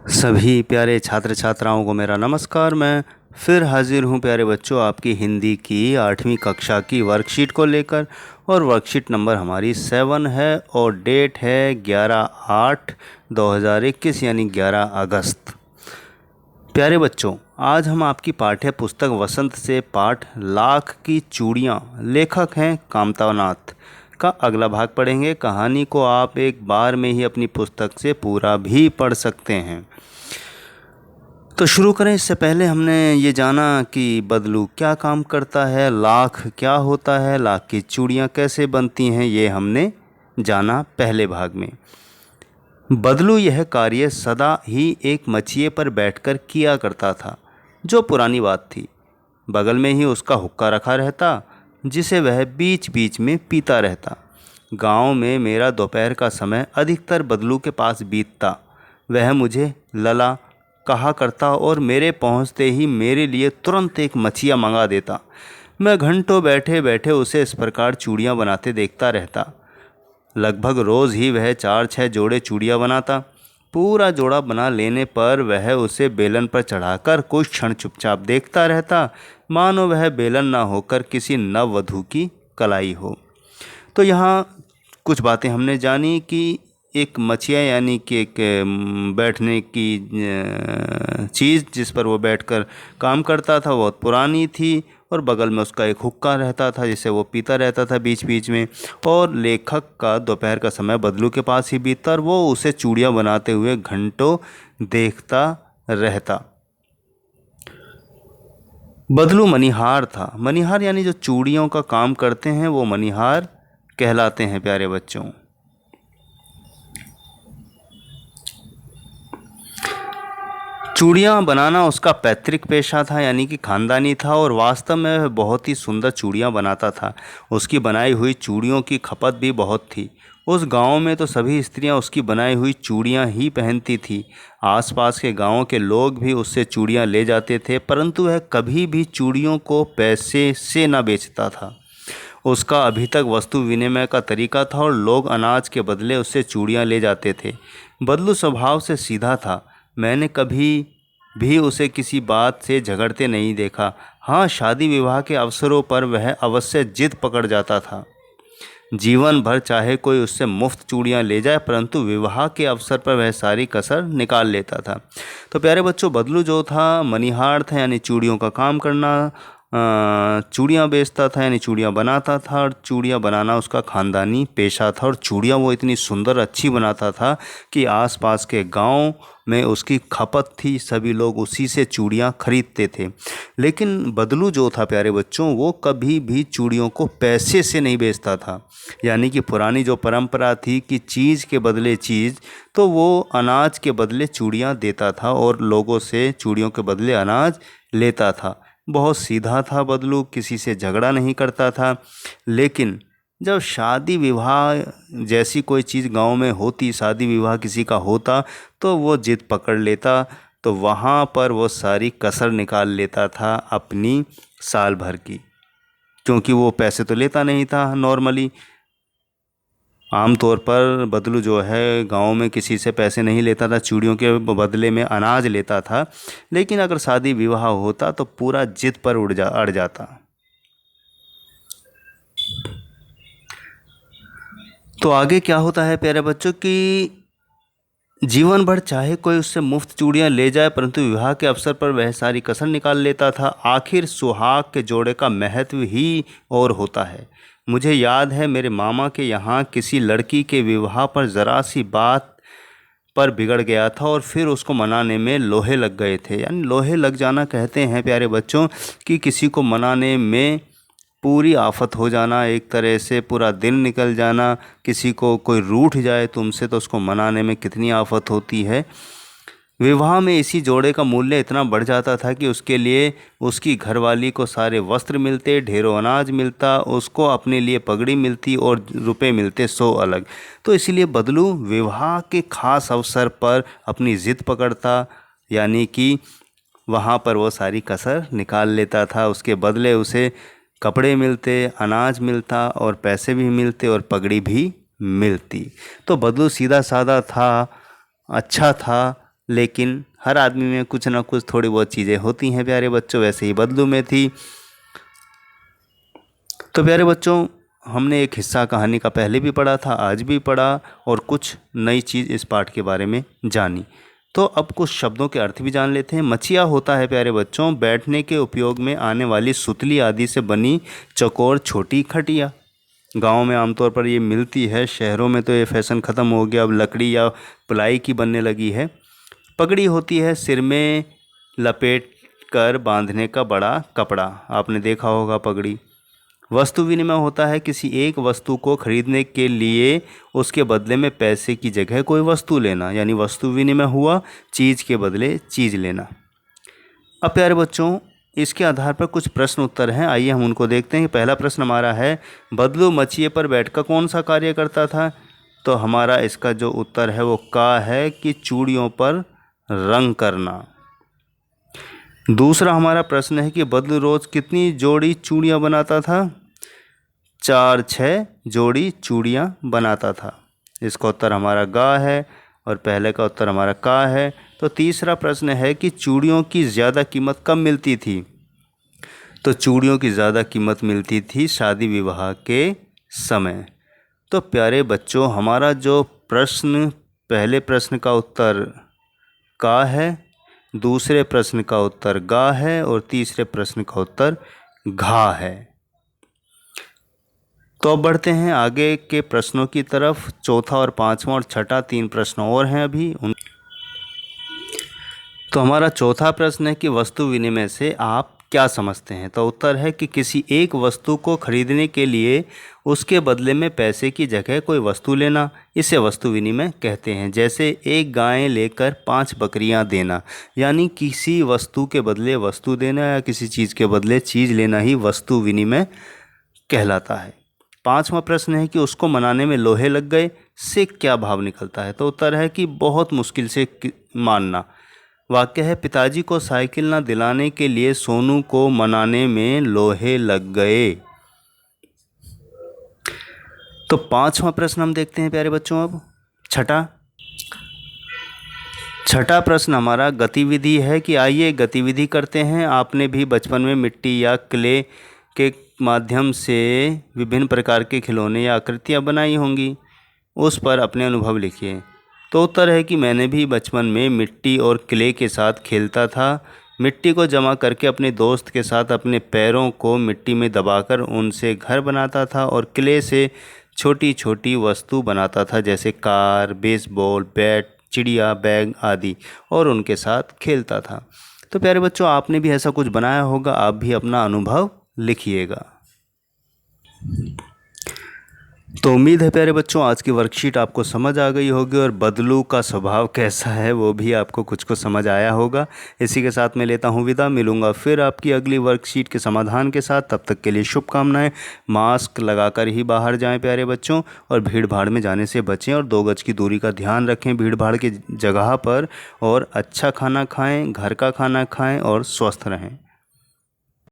सभी प्यारे छात्र छात्राओं को मेरा नमस्कार। मैं फिर हाजिर हूँ प्यारे बच्चों आपकी हिंदी की 8वीं कक्षा की वर्कशीट को लेकर। और वर्कशीट नंबर हमारी 7 है और डेट है 11/8/2021 यानी 11 अगस्त। प्यारे बच्चों, आज हम आपकी पाठ्य पुस्तक वसंत से पाठ लाख की चूड़ियाँ, लेखक हैं कामतानाथ, का अगला भाग पढ़ेंगे। कहानी को आप एक बार में ही अपनी पुस्तक से पूरा भी पढ़ सकते हैं। तो शुरू करें। इससे पहले हमने ये जाना कि बदलू क्या काम करता है, लाख क्या होता है, लाख की चूड़ियाँ कैसे बनती हैं, ये हमने जाना पहले भाग में। बदलू यह कार्य सदा ही एक मचिए पर बैठकर किया करता था, जो पुरानी बात थी। बगल में ही उसका हुक्का रखा रहता, जिसे वह बीच बीच में पीता रहता। गांव में मेरा दोपहर का समय अधिकतर बदलू के पास बीतता। वह मुझे लला कहा करता और मेरे पहुंचते ही मेरे लिए तुरंत एक मछिया मंगा देता। मैं घंटों बैठे बैठे उसे इस प्रकार चूड़ियाँ बनाते देखता रहता। लगभग रोज़ ही वह 4-6 जोड़े चूड़ियाँ बनाता। पूरा जोड़ा बना लेने पर वह उसे बेलन पर चढ़ाकर कुछ क्षण चुपचाप देखता रहता, मानो वह बेलन ना होकर किसी नववधू की कलाई हो। तो यहाँ कुछ बातें हमने जानी कि एक मछिया यानी कि एक बैठने की चीज़ जिस पर वो बैठकर काम करता था, बहुत पुरानी थी। और बगल में उसका एक हुक्का रहता था जिसे वो पीता रहता था बीच बीच में। और लेखक का दोपहर का समय बदलू के पास ही बीतता और वो उसे चूड़ियाँ बनाते हुए घंटों देखता रहता। बदलू मनिहार था। मनिहार यानी जो चूड़ियों का काम करते हैं वो मनिहार कहलाते हैं प्यारे बच्चों। चूड़ियाँ बनाना उसका पैतृक पेशा था, यानी कि खानदानी था। और वास्तव में वह बहुत ही सुंदर चूड़ियाँ बनाता था। उसकी बनाई हुई चूड़ियों की खपत भी बहुत थी। उस गांव में तो सभी स्त्रियां उसकी बनाई हुई चूड़ियाँ ही पहनती थी। आसपास के गांवों के लोग भी उससे चूड़ियाँ ले जाते थे, परंतु वह कभी भी चूड़ियों को पैसे से न बेचता था। उसका अभी तक वस्तु विनिमय का तरीका था और लोग अनाज के बदले उससे चूड़ियाँ ले जाते थे। बदलू स्वभाव से सीधा था। मैंने कभी भी उसे किसी बात से झगड़ते नहीं देखा। हाँ, शादी विवाह के अवसरों पर वह अवश्य जिद पकड़ जाता था। जीवन भर चाहे कोई उससे मुफ्त चूड़ियाँ ले जाए, परंतु विवाह के अवसर पर वह सारी कसर निकाल लेता था। तो प्यारे बच्चों, बदलू जो था मनिहार था, यानी चूड़ियों का काम करना, चूड़ियाँ बेचता था यानी चूड़ियाँ बनाता था। और चूड़ियाँ बनाना उसका खानदानी पेशा था। और चूड़ियाँ वो इतनी सुंदर अच्छी बनाता था कि आसपास के गांव में उसकी खपत थी, सभी लोग उसी से चूड़ियाँ खरीदते थे। लेकिन बदलू जो था प्यारे बच्चों, वो कभी भी चूड़ियों को पैसे से नहीं बेचता था। यानी कि पुरानी जो परंपरा थी कि चीज़ के बदले चीज़, तो वो अनाज के बदले चूड़ियाँ देता था और लोगों से चूड़ियों के बदले अनाज लेता था। बहुत सीधा था बदलू, किसी से झगड़ा नहीं करता था। लेकिन जब शादी विवाह जैसी कोई चीज़ गांव में होती, शादी विवाह किसी का होता, तो वो जिद पकड़ लेता। तो वहाँ पर वो सारी कसर निकाल लेता था अपनी साल भर की, क्योंकि वो पैसे तो लेता नहीं था नॉर्मली। आमतौर पर बदलू जो है गांव में किसी से पैसे नहीं लेता था, चूड़ियों के बदले में अनाज लेता था। लेकिन अगर शादी विवाह होता तो पूरा जिद पर अड़ जाता। तो आगे क्या होता है प्यारे बच्चों कि जीवन भर चाहे कोई उससे मुफ्त चूड़ियाँ ले जाए, परंतु विवाह के अवसर पर वह सारी कसर निकाल लेता था। आखिर सुहाग के जोड़े का महत्व ही और होता है। मुझे याद है मेरे मामा के यहाँ किसी लड़की के विवाह पर ज़रा सी बात पर बिगड़ गया था और फिर उसको मनाने में लोहे लग गए थे। यानी लोहे लग जाना कहते हैं प्यारे बच्चों कि किसी को मनाने में पूरी आफत हो जाना, एक तरह से पूरा दिन निकल जाना। किसी को कोई रूठ जाए तुमसे तो उसको मनाने में कितनी आफत होती है। विवाह में इसी जोड़े का मूल्य इतना बढ़ जाता था कि उसके लिए उसकी घरवाली को सारे वस्त्र मिलते, ढेरों अनाज मिलता, उसको अपने लिए पगड़ी मिलती और रुपए मिलते 100 अलग। तो इसीलिए बदलू विवाह के खास अवसर पर अपनी ज़िद पकड़ता, यानी कि वहाँ पर वो सारी कसर निकाल लेता था। उसके बदले उसे कपड़े मिलते, अनाज मिलता और पैसे भी मिलते और पगड़ी भी मिलती। तो बदलू सीधा साधा था, अच्छा था, लेकिन हर आदमी में कुछ ना कुछ थोड़ी बहुत चीज़ें होती हैं प्यारे बच्चों, वैसे ही बदलू में थी। तो प्यारे बच्चों, हमने एक हिस्सा कहानी का पहले भी पढ़ा था, आज भी पढ़ा, और कुछ नई चीज़ इस पाठ के बारे में जानी। तो अब कुछ शब्दों के अर्थ भी जान लेते हैं। मचिया होता है प्यारे बच्चों बैठने के उपयोग में आने वाली सुतली आदि से बनी चौकोर छोटी खटिया। गांव में आमतौर पर ये मिलती है, शहरों में तो ये फैशन ख़त्म हो गया, अब लकड़ी या प्लाई की बनने लगी है। पगड़ी होती है सिर में लपेट कर बांधने का बड़ा कपड़ा, आपने देखा होगा पगड़ी। वस्तु विनिमय होता है किसी एक वस्तु को खरीदने के लिए उसके बदले में पैसे की जगह कोई वस्तु लेना, यानी वस्तु विनिमय हुआ, चीज़ के बदले चीज़ लेना। अब प्यारे बच्चों, इसके आधार पर कुछ प्रश्न उत्तर हैं, आइए हम उनको देखते हैं। पहला प्रश्न हमारा है, बदलू मचिए पर बैठकर कौन सा कार्य करता था? तो हमारा इसका जो उत्तर है वो का है कि चूड़ियों पर रंग करना। दूसरा हमारा प्रश्न है कि बदलू रोज कितनी जोड़ी चूड़ियाँ बनाता था? 4-6 जोड़ी चूड़ियाँ बनाता था। इसका उत्तर हमारा गा है और पहले का उत्तर हमारा का है। तो तीसरा प्रश्न है कि चूड़ियों की ज़्यादा कीमत कब मिलती थी? तो चूड़ियों की ज़्यादा कीमत मिलती थी शादी विवाह के समय। तो प्यारे बच्चों, हमारा जो प्रश्न, पहले प्रश्न का उत्तर का है, दूसरे प्रश्न का उत्तर गा है और तीसरे प्रश्न का उत्तर घा है। तो अब बढ़ते हैं आगे के प्रश्नों की तरफ। चौथा और पांचवा और छठा 3 प्रश्न और हैं अभी। तो हमारा चौथा प्रश्न है कि वस्तु विनिमय से आप क्या समझते हैं? तो उत्तर है कि किसी एक वस्तु को खरीदने के लिए उसके बदले में पैसे की जगह कोई वस्तु लेना, इसे वस्तु विनिमय कहते हैं। जैसे एक गाय लेकर 5 बकरियां देना, यानी किसी वस्तु के बदले वस्तु देना या किसी चीज़ के बदले चीज़ लेना ही वस्तु विनिमय कहलाता है। पांचवा प्रश्न है कि उसको मनाने में लोहे लग गए से क्या भाव निकलता है? तो उत्तर है कि बहुत मुश्किल से मानना। वाक्य है, पिताजी को साइकिल न दिलाने के लिए सोनू को मनाने में लोहे लग गए। तो पांचवा प्रश्न हम देखते हैं प्यारे बच्चों। अब छठा प्रश्न हमारा गतिविधि है कि आइए गतिविधि करते हैं। आपने भी बचपन में मिट्टी या क्ले के माध्यम से विभिन्न प्रकार के खिलौने या आकृतियाँ बनाई होंगी, उस पर अपने अनुभव लिखिए। तो उत्तर है कि मैंने भी बचपन में मिट्टी और क्ले के साथ खेलता था। मिट्टी को जमा करके अपने दोस्त के साथ अपने पैरों को मिट्टी में दबाकर उनसे घर बनाता था और क्ले से छोटी छोटी वस्तु बनाता था, जैसे कार, बेसबॉल बैट, चिड़िया, बैग आदि, और उनके साथ खेलता था। तो प्यारे बच्चों, आपने भी ऐसा कुछ बनाया होगा, आप भी अपना अनुभव लिखिएगा। तो उम्मीद है प्यारे बच्चों आज की वर्कशीट आपको समझ आ गई होगी और बदलू का स्वभाव कैसा है वो भी आपको कुछ समझ आया होगा। इसी के साथ मैं लेता हूँ विदा, मिलूँगा फिर आपकी अगली वर्कशीट के समाधान के साथ। तब तक के लिए शुभकामनाएं। मास्क लगाकर ही बाहर जाएं प्यारे बच्चों, और भीड़ भाड़ में जाने से बचें और 2 गज की दूरी का ध्यान रखें भीड़ भाड़ की जगह पर, और अच्छा खाना खाएँ, घर का खाना खाएँ और स्वस्थ रहें।